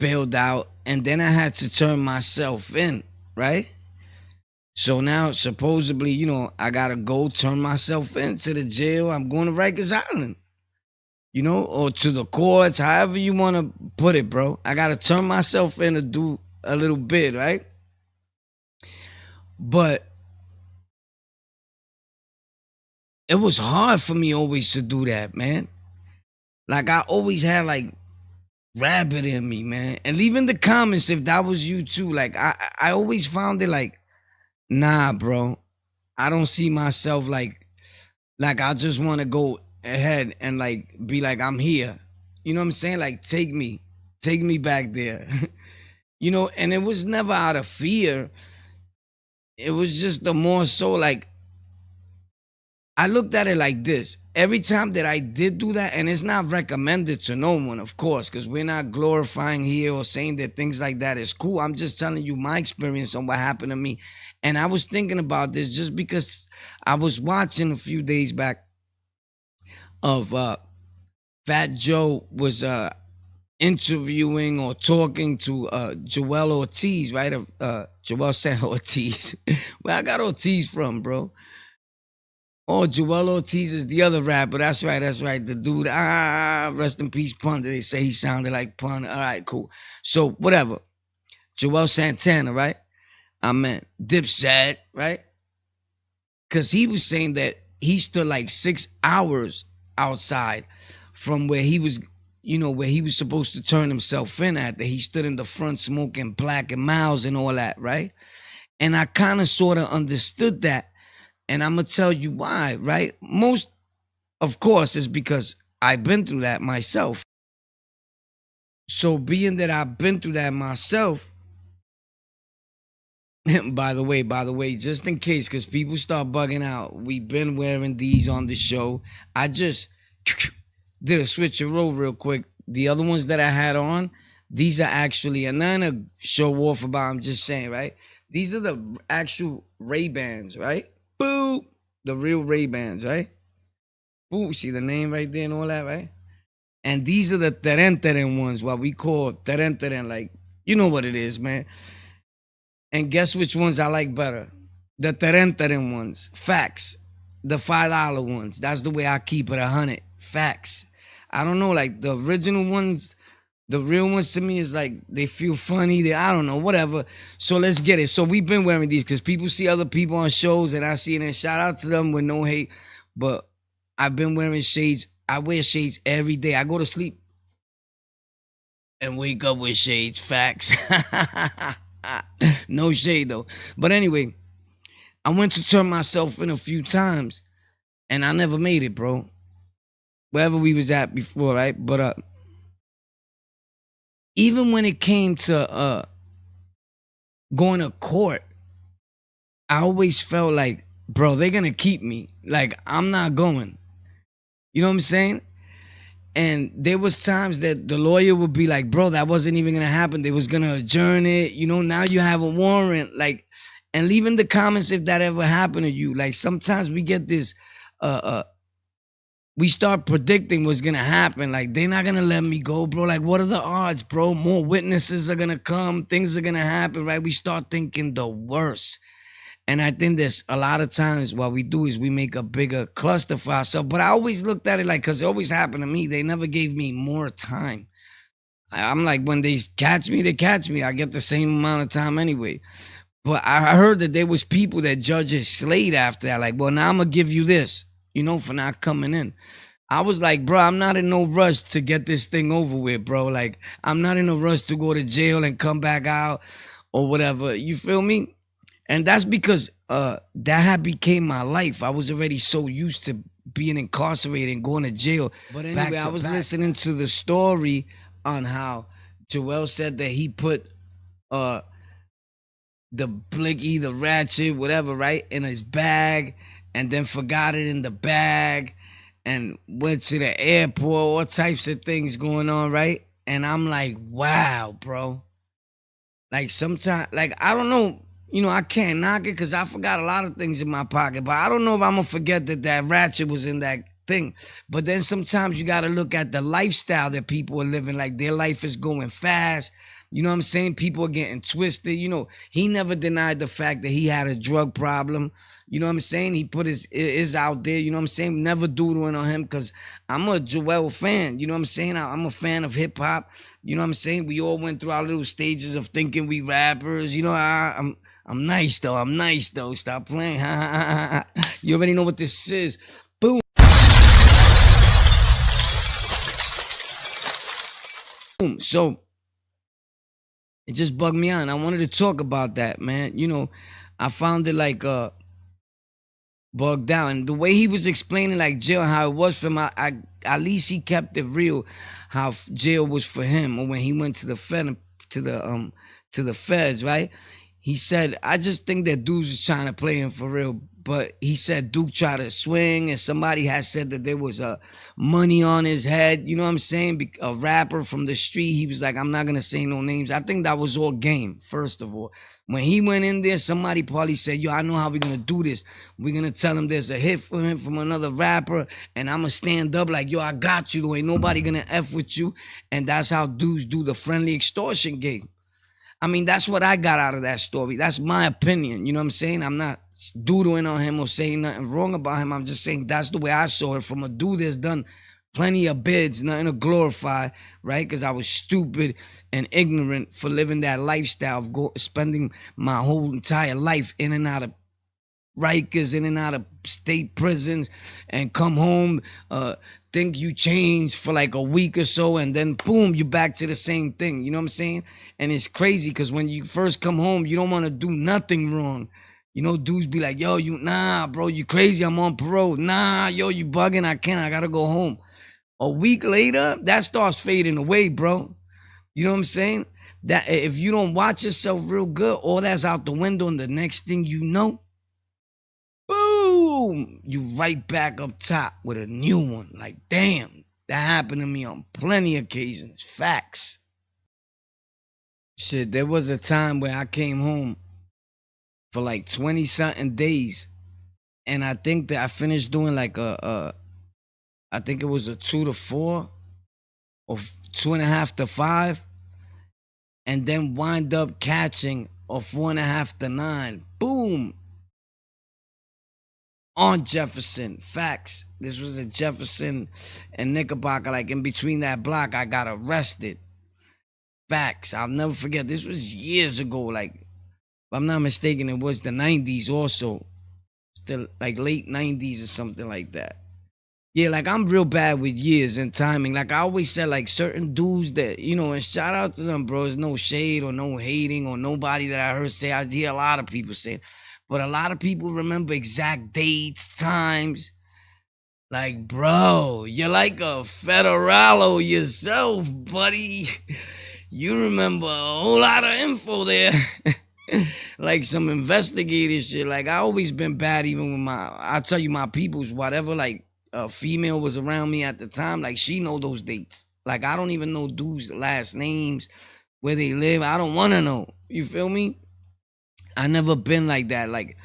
bailed out, and then I had to turn myself in, right? So now, supposedly, I gotta go turn myself into the jail. I'm going to Rikers Island, or to the courts, however you want to put it, bro. I gotta turn myself in to do a little bit, right? But it was hard for me always to do that, man. Like I always had like rabbit in me, man. And leave in the comments if that was you too. Like I always found it like, nah, bro. I don't see myself like I just want to go ahead and like be like I'm here. You know what I'm saying? Like take me back there. And it was never out of fear. It was just the more so like I looked at it like this. Every time that I did do that, and it's not recommended to no one, of course, because we're not glorifying here or saying that things like that is cool. I'm just telling you my experience on what happened to me. And I was thinking about this just because I was watching a few days back of Fat Joe was interviewing or talking to Joel Ortiz, right? Joel said Ortiz. Where I got Ortiz from, bro? Oh, Joel Ortiz is the other rapper. That's right. The dude, rest in peace, Pun. They say he sounded like Pun. All right, cool. So, whatever. Joel Santana, right? I meant Dipset, right? Because he was saying that he stood like 6 hours outside from where he was, where he was supposed to turn himself in at. That he stood in the front smoking Black and Miles and all that, right? And I kind of sort of understood that. And I'm going to tell you why, right? Most, of course, is because I've been through that myself. So being that I've been through that myself, by the way, just in case, because people start bugging out, we've been wearing these on the show. I just did a switcheroo real quick. The other ones that I had on, these are actually, and not to show off about, I'm just saying, right? These are the actual Ray-Bans, right? Boo! The real Ray-Bans, right? Boo, see the name right there and all that, right? And these are the Terenteren ones, what we call Terenteren, like, you know what it is, man. And guess which ones I like better? The Terenteren ones. Facts. The $5 ones. That's the way I keep it 100. Facts. I don't know, like the original ones, the real ones to me is like, they feel funny. I don't know, whatever. So let's get it. So we've been wearing these because people see other people on shows and I see it and shout out to them with no hate. But I've been wearing shades. I wear shades every day. I go to sleep and wake up with shades. Facts. No shade though. But anyway, I went to turn myself in a few times and I never made it, bro. Wherever we was at before, right? But even when it came to going to court, I always felt like, bro, they're gonna keep me. Like, I'm not going. You know what I'm saying? And there was times that the lawyer would be like, bro, that wasn't even gonna happen. They was gonna adjourn it. Now you have a warrant. Like, and leave in the comments if that ever happened to you. Like, sometimes we get this we start predicting what's gonna happen. Like, they're not gonna let me go, bro. Like, what are the odds, bro? More witnesses are gonna come, things are gonna happen, right? We start thinking the worst. And I think there's a lot of times what we do is we make a bigger cluster for ourselves. But I always looked at it like, because it always happened to me, they never gave me more time. I'm like, when they catch me, they catch me. I get the same amount of time anyway. But I heard that there was people that judges slayed after that. Like, well, now I'm going to give you this, for not coming in. I was like, bro, I'm not in no rush to get this thing over with, bro. Like, I'm not in a rush to go to jail and come back out or whatever. You feel me? And that's because that had became my life. I was already so used to being incarcerated and going to jail. But anyway, I was listening to the story on how Joel said that he put the blicky, the ratchet, whatever, right, in his bag and then forgot it in the bag and went to the airport, all types of things going on, right? And I'm like, wow, bro. Like, sometimes, like, I don't know, I can't knock it because I forgot a lot of things in my pocket, but I don't know if I'm going to forget that ratchet was in that thing. But then sometimes you got to look at the lifestyle that people are living. Like their life is going fast. You know what I'm saying? People are getting twisted. You know, he never denied the fact that he had a drug problem. You know what I'm saying? He put his out there. You know what I'm saying? Never doodling on him because I'm a Joel fan. You know what I'm saying? I'm a fan of hip hop. You know what I'm saying? We all went through our little stages of thinking we rappers. You know, I'm nice though. I'm nice though. Stop playing. You already know what this is. Boom. Boom. So it just bugged me out. And I wanted to talk about that, man. You know, I found it like bugged out. And the way he was explaining like jail, how it was for him, I at least he kept it real, how jail was for him. Or when he went to the feds, right? He said, I just think that dudes was trying to play him for real. But he said Duke tried to swing, and somebody had said that there was money on his head. You know what I'm saying? A rapper from the street. He was like, I'm not going to say no names. I think that was all game, first of all. When he went in there, somebody probably said, yo, I know how we're going to do this. We're going to tell him there's a hit for him from another rapper, and I'm going to stand up like, yo, I got you. There ain't nobody going to F with you. And that's how dudes do the friendly extortion game. I mean, that's what I got out of that story. That's my opinion. You know what I'm saying? I'm not doodling on him or saying nothing wrong about him. I'm just saying that's the way I saw it from a dude that's done plenty of bids, nothing to glorify, right? Because I was stupid and ignorant for living that lifestyle of spending my whole entire life in and out of Rikers, in and out of state prisons, and come home, think you changed for like a week or so, and then boom, you're back to the same thing. You know what I'm saying? And it's crazy because when you first come home, you don't want to do nothing wrong. You know, dudes be like, yo, nah, bro, you crazy, I'm on parole. Nah, yo, you bugging, I gotta go home. A week later, that starts fading away, bro. You know what I'm saying? That if you don't watch yourself real good, all that's out the window, and the next thing you know, boom, you right back up top with a new one. Like, damn, that happened to me on plenty of occasions. Facts. Shit, there was a time where I came home for like 20-something days, and I think that I finished doing like I think it was a 2 to 4 or 2.5 to 5, and then wind up catching a 4.5 to 9. Boom. On Jefferson. Facts. This was at Jefferson and Knickerbocker. Like in between that block, I got arrested. Facts. I'll never forget. This was years ago. Like, if I'm not mistaken, it was the 90s also. Still like late 90s or something like that. Yeah, like I'm real bad with years and timing. Like I always said, like certain dudes that, you know, and shout out to them, bro. There's no shade or no hating or nobody that I heard say. I hear a lot of people say, but a lot of people remember exact dates, times. Like, bro, you're like a federalo yourself, buddy. You remember a whole lot of info there. Like some investigative shit. Like I always been bad even with I'll tell you my peoples, whatever, like a female was around me at the time, like she know those dates. Like I don't even know dudes' last names, where they live. I don't want to know. You feel me? I never been like that. Like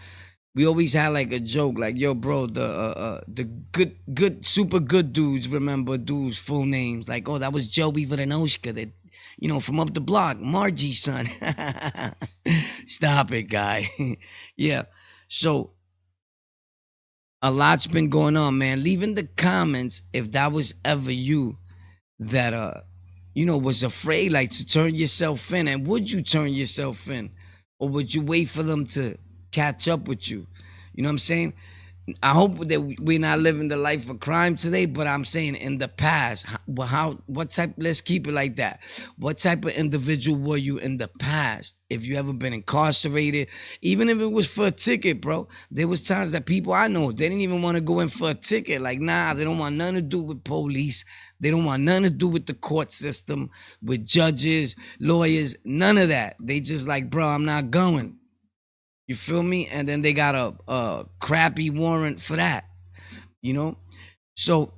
we always had like a joke, like, yo, bro, the good, super good dudes remember dudes' full names. Like, oh, that was Joey Vanoshka, that, you know, from up the block, Margie's son. Stop it, guy. Yeah. So a lot's been going on, man. Leave in the comments if that was ever you that you know, was afraid like to turn yourself in, and would you turn yourself in, or would you wait for them to catch up with you? You know what I'm saying? I hope that we're not living the life of crime today, but I'm saying in the past, what type, let's keep it like that. What type of individual were you in the past? If you ever been incarcerated, even if it was for a ticket, bro. There was times that people I know, they didn't even want to go in for a ticket. Like, nah, they don't want nothing to do with police. They don't want nothing to do with the court system, with judges, lawyers, none of that. They just like, bro, I'm not going. You feel me? And then they got a crappy warrant for that, you know? So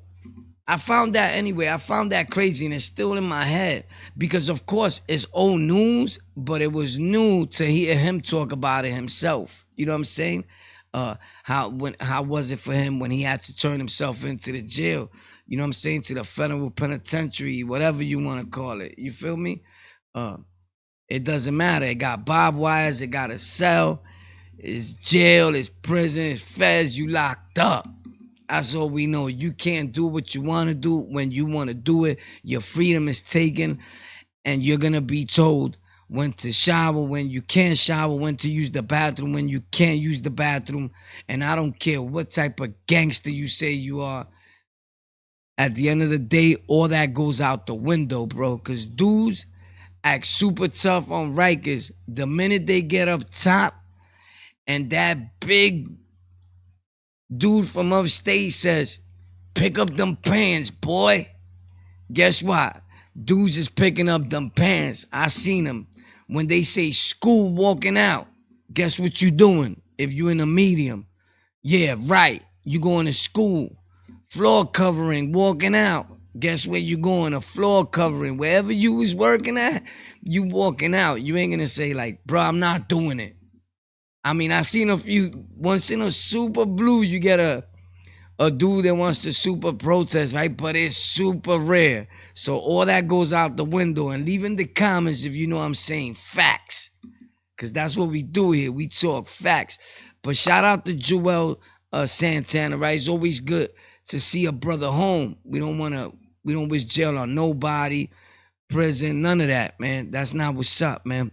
I found that anyway. I found that crazy, and it's still in my head because, of course, it's old news, but it was new to hear him talk about it himself. You know what I'm saying? How was it for him when he had to turn himself into the jail? You know what I'm saying? To the federal penitentiary, whatever you want to call it. You feel me? Uh, it doesn't matter. It got barbed wires. It got a cell. It's jail. It's prison. It's feds. You locked up. That's all we know. You can't do what you want to do when you want to do it. Your freedom is taken, and you're gonna be told when to shower, when you can't shower, when to use the bathroom, when you can't use the bathroom. And I don't care what type of gangster you say you are. At the end of the day, all that goes out the window, bro. Because dudes act super tough on Rikers. The minute they get up top and that big dude from upstate says, pick up them pants, boy. Guess what? Dudes is picking up them pants. I seen them. When they say school walking out, guess what you doing? If you in a medium. Yeah, right. You going to school. Floor covering, walking out. Guess where you going? A floor covering. Wherever you was working at, you walking out. You ain't gonna say like, bro, I'm not doing it. I mean, I seen a few, once in a super blue, you get a dude that wants to super protest, right? But it's super rare. So all that goes out the window. And leave in the comments if you know what I'm saying. Facts. Because that's what we do here. We talk facts. But shout out to Joel Santana, right? It's always good to see a brother home. We don't wish jail on nobody, prison, none of that, man. That's not what's up, man.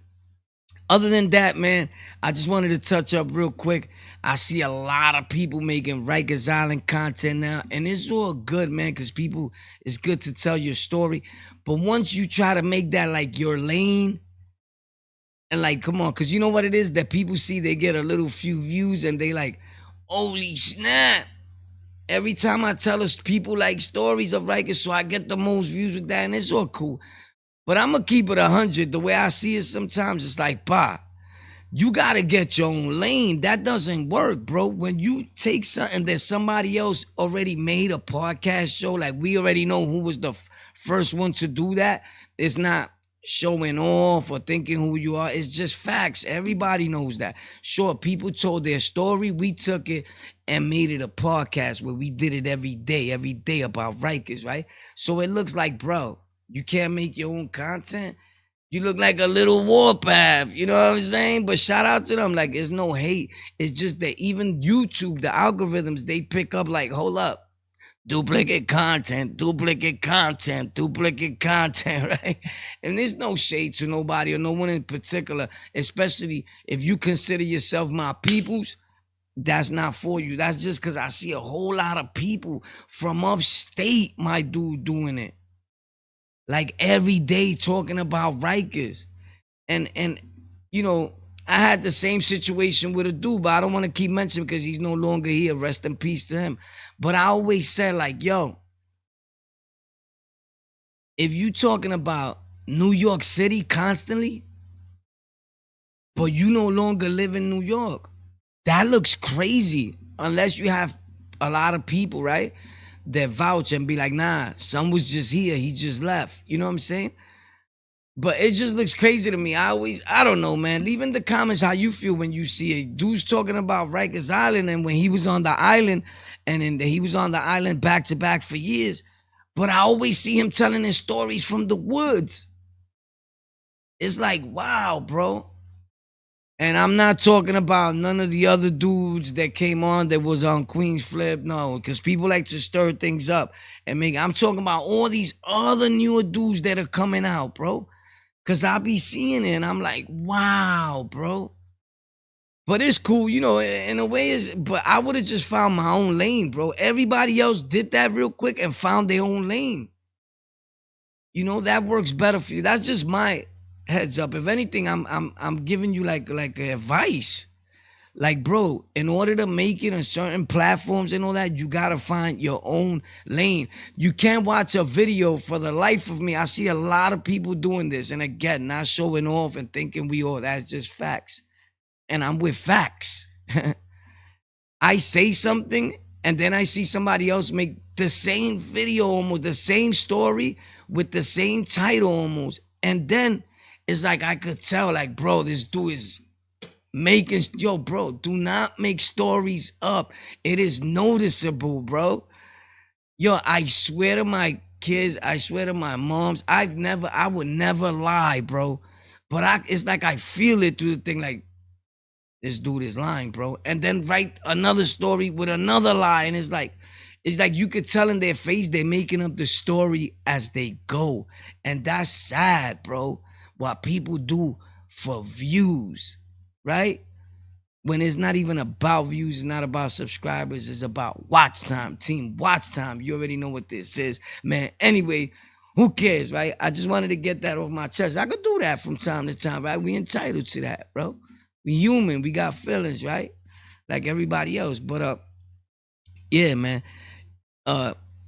Other than that, man, I just wanted to touch up real quick. I see a lot of people making Rikers Island content now, and it's all good, man, because people, it's good to tell your story. But once you try to make that like your lane, and like, come on, because you know what it is that people see, they get a little few views, and they like, holy snap. Every time I tell us people like stories of Rikers, so I get the most views with that, and it's all cool. But I'm going to keep it 100. The way I see it sometimes, it's like, bah, you got to get your own lane. That doesn't work, bro. When you take something that somebody else already made a podcast show, like we already know who was the first one to do that. It's not showing off or thinking who you are. It's just facts. Everybody knows that. Sure, people told their story. We took it and made it a podcast where we did it every day about Rikers, right? So it looks like, bro, you can't make your own content. You look like a little warpath, you know what I'm saying? But shout out to them. Like, there's no hate. It's just that even YouTube, the algorithms, they pick up like, hold up. Duplicate content, right? And there's no shade to nobody or no one in particular, especially if you consider yourself my peoples. That's not for you. That's just because I see a whole lot of people from upstate, my dude, doing it. Like every day talking about Rikers. And you know, I had the same situation with a dude, but I don't want to keep mentioning because he's no longer here. Rest in peace to him. But I always said like, yo, if you talking about New York City constantly, but you no longer live in New York, that looks crazy unless you have a lot of people, right, that vouch and be like, nah, son was just here. He just left. You know what I'm saying? But it just looks crazy to me. I don't know, man. Leave in the comments how you feel when you see it. Dude's talking about Rikers Island and when he was on the island, and then he was on the island back to back for years. But I always see him telling his stories from the woods. It's like, wow, bro. And I'm not talking about none of the other dudes that came on that was on Queen's Flip. No, because people like to stir things up and make. I'm talking about all these other newer dudes that are coming out, bro. Because I be seeing it and I'm like, wow, bro. But it's cool, you know, in a way. But I would have just found my own lane, bro. Everybody else did that real quick and found their own lane. You know, that works better for you. That's just my heads up. If anything, I'm giving you like advice. Like, bro, in order to make it on certain platforms and all that, you got to find your own lane. You can't watch a video for the life of me. I see a lot of people doing this. And again, not showing off and thinking that's just facts. And I'm with facts. I say something and then I see somebody else make the same video, almost the same story with the same title almost. And then it's like I could tell, like, bro, this dude is Yo, bro, do not make stories up. It is noticeable, bro. Yo, I swear to my kids, I swear to my moms, I would never lie, bro. But it's like I feel it through the thing, like, this dude is lying, bro. And then write another story with another lie. And it's like you could tell in their face they're making up the story as they go. And that's sad, bro. What people do for views, right? When it's not even about views, it's not about subscribers, it's about watch time, team watch time. You already know what this is, man. Anyway, who cares, right? I just wanted to get that off my chest. I could do that from time to time, right? We entitled to that, bro. We human, we got feelings, right? Like everybody else. But yeah, man.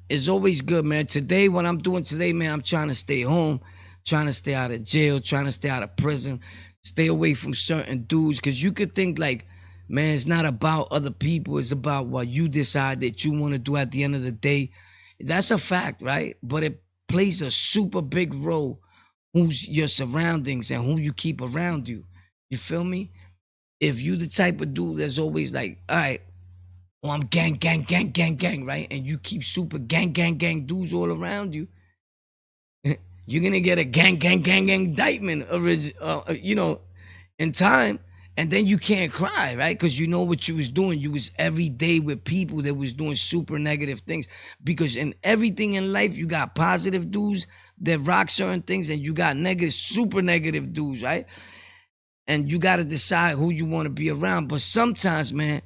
It's always good, man. Today, what I'm doing today, man, I'm trying to stay home, trying to stay out of jail, trying to stay out of prison, stay away from certain dudes. Cause you could think like, man, it's not about other people. It's about what you decide that you want to do at the end of the day. That's a fact, right? But it plays a super big role who's your surroundings and who you keep around you. You feel me? If you the type of dude that's always like, all right, well, I'm gang, gang, gang, gang, gang, right? And you keep super gang, gang, gang dudes all around you, you're going to get a gang, gang, gang, gang indictment, in time. And then you can't cry, right? Because you know what you was doing. You was every day with people that was doing super negative things. Because in everything in life, you got positive dudes that rock certain things, and you got negative, super negative dudes, right? And you got to decide who you want to be around. But sometimes, man,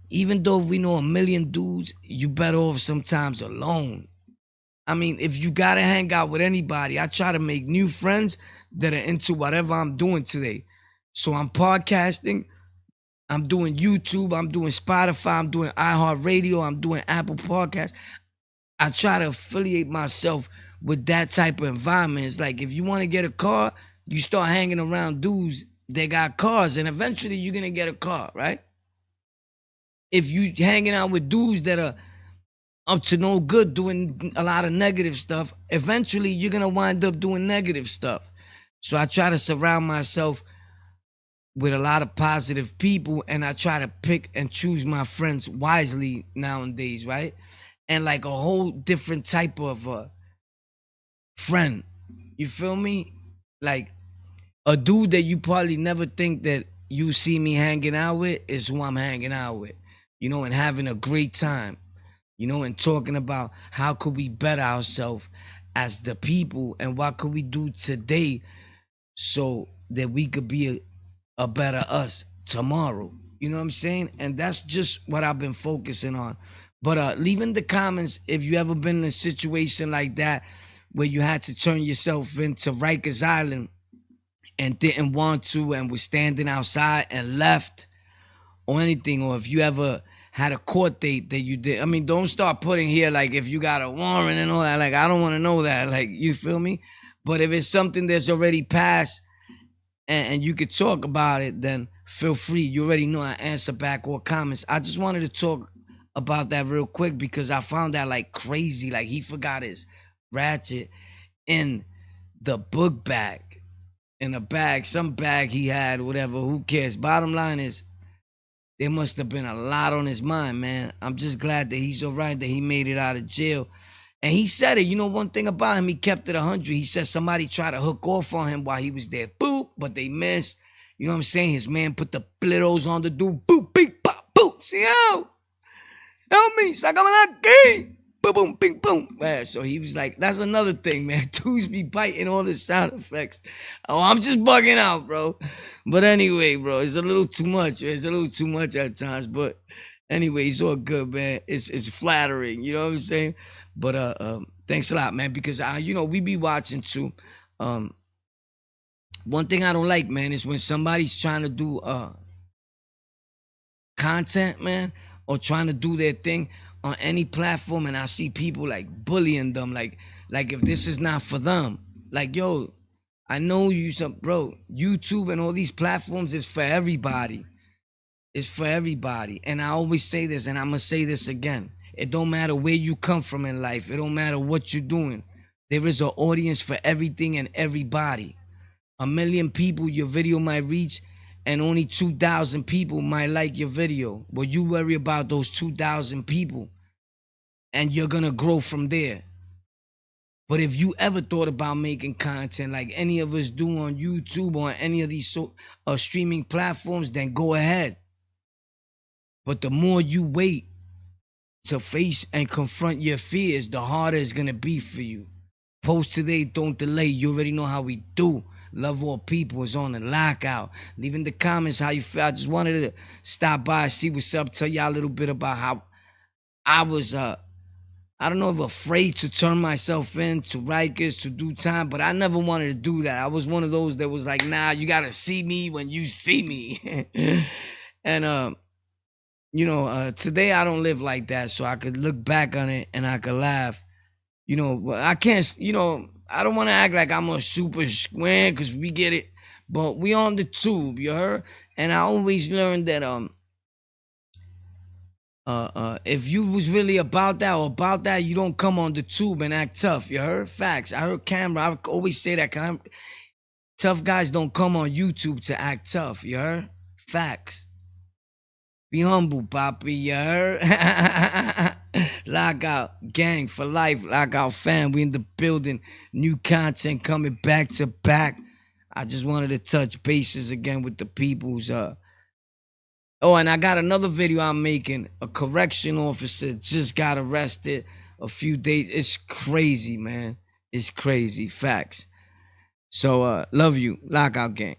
even though we know a million dudes, you better off sometimes alone. I mean, if you got to hang out with anybody, I try to make new friends that are into whatever I'm doing today. So I'm podcasting, I'm doing YouTube, I'm doing Spotify, I'm doing iHeartRadio, I'm doing Apple Podcasts. I try to affiliate myself with that type of environment. It's like if you want to get a car, you start hanging around dudes that got cars, and eventually you're going to get a car, right? If you hanging out with dudes that are up to no good, doing a lot of negative stuff, eventually you're going to wind up doing negative stuff. So I try to surround myself with a lot of positive people, and I try to pick and choose my friends wisely nowadays, right? And like a whole different type of friend. You feel me? Like a dude that you probably never think that you see me hanging out with is who I'm hanging out with, and having a great time, and talking about how could we better ourselves as the people, and what could we do today so that we could be a better us tomorrow. You know what I'm saying? And that's just what I've been focusing on. But leave in the comments if you ever been in a situation like that where you had to turn yourself into Rikers Island and didn't want to, and was standing outside and left, or anything. Or if you ever had a court date that you did. I mean, don't start putting here like if you got a warrant and all that. Like, I don't want to know that. Like, you feel me? But if it's something that's already passed, and you could talk about it, then feel free. You already know I answer back all comments. I just wanted to talk about that real quick because I found that like crazy. Like, he forgot his ratchet in the book bag. In a bag, some bag he had, whatever, who cares? Bottom line is, there must have been a lot on his mind, man. I'm just glad that he's all right, that he made it out of jail. And he said it, one thing about him, he kept it 100. He said somebody tried to hook off on him while he was there. Boop, but they missed. You know what I'm saying? His man put the plitos on the dude. Boop, beep, pop, boop. See how? Help me, sácame de aquí. Boom, boom, ping, boom. Man, so he was like, that's another thing, man. Dudes be biting all the sound effects. Oh, I'm just bugging out, bro. But anyway, bro, it's a little too much. It's a little too much at times. But anyway, it's all good, man. It's flattering. You know what I'm saying? But thanks a lot, man, because we be watching too. One thing I don't like, man, is when somebody's trying to do content, man, or trying to do their thing on any platform, and I see people like bullying them, like if this is not for them. Like, yo, I know bro, YouTube and all these platforms is for everybody. It's for everybody. And I always say this, and I'm gonna say this again. It don't matter where you come from in life. It don't matter what you're doing. There is an audience for everything and everybody. 1 million people your video might reach, and only 2,000 people might like your video. But you worry about those 2,000 people, and you're gonna grow from there. But if you ever thought about making content like any of us do on YouTube or on any of these streaming platforms, then go ahead. But the more you wait to face and confront your fears, the harder it's gonna be for you. Post today, don't delay. You already know how we do. Love all people is on the Lockout. Leave in the comments how you feel. I just wanted to stop by, see what's up, tell y'all a little bit about how I was I don't know if afraid to turn myself in to Rikers to do time, but I never wanted to do that. I was one of those that was like, nah, you gotta see me when you see me. And today I don't live like that, so I could look back on it and I could laugh. I can't, I don't want to act like I'm a super square because we get it, but we on the tube, you heard? And I always learned that if you was really about that, you don't come on the tube and act tough, you heard? Facts. I heard Camera, I always say that, tough guys don't come on YouTube to act tough, you heard? Facts. Be humble, Poppy, you heard? Lockout gang for life, Lockout fam, we in the building. New content coming back to back. I just wanted to touch bases again with the people's Oh, and I got another video I'm making. A correction officer just got arrested a few days. It's crazy, man. It's crazy. Facts. So love you, Lockout gang.